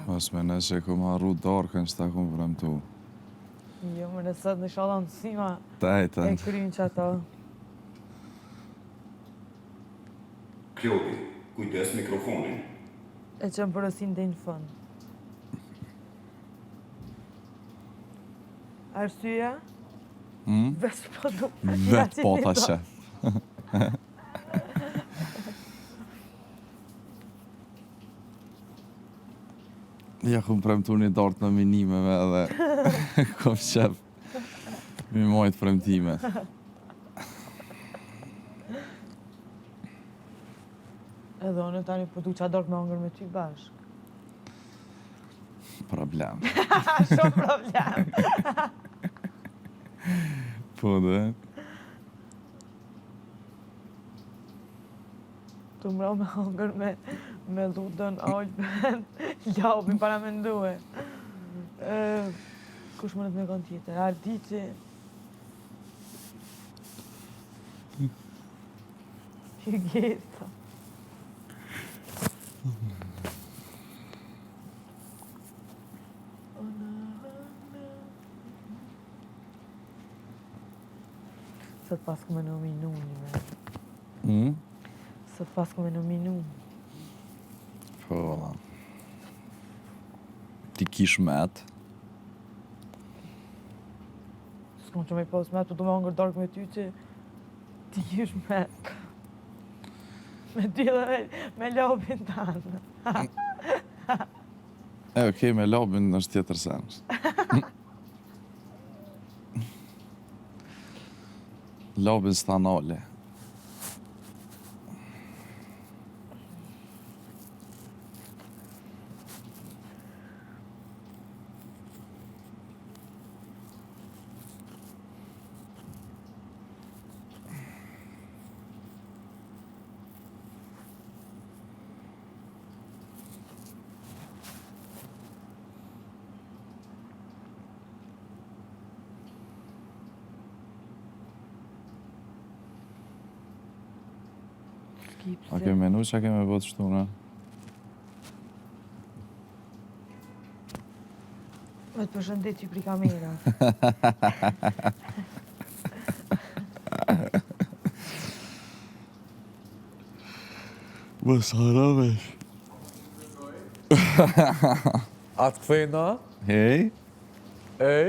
Pas me nëse kom harru darkën që ta kom vremtu. Jo, më nësët në shala nësima Tajten. e krynë që ato. Klodi, kujdes mikrofonin. E që më përësin dhe në fund. Arsyeja? Vesh po du. Vet po ta shef. Ja kom premtu një dartë në minimeve edhe kom shef mi mojt premtime. Edhe unë tani po du qa dark me angër me ty bashk. Problem. Shumë problem. Po dhe. Të mra me angër me ludën, Alpen, Ljabi para me nduhe. Kush më me kanë tjetër? Ardiqi. Hygeta. Sot pas ku me nominu një me. Sot pas ku me nominu. Po, valla. Ti kish met. S'kom që me i pas met, po du me angër dark me ty që ti kish met. Me ty dhe me lobin tanë. Okej, me lobin është tjetër sens. Lobin stanale. A ke menu që a ke me bëtë shtu, në? Me të përshëndet që pri kamera. Më saravesh. A të këthejna? Hej? Ej?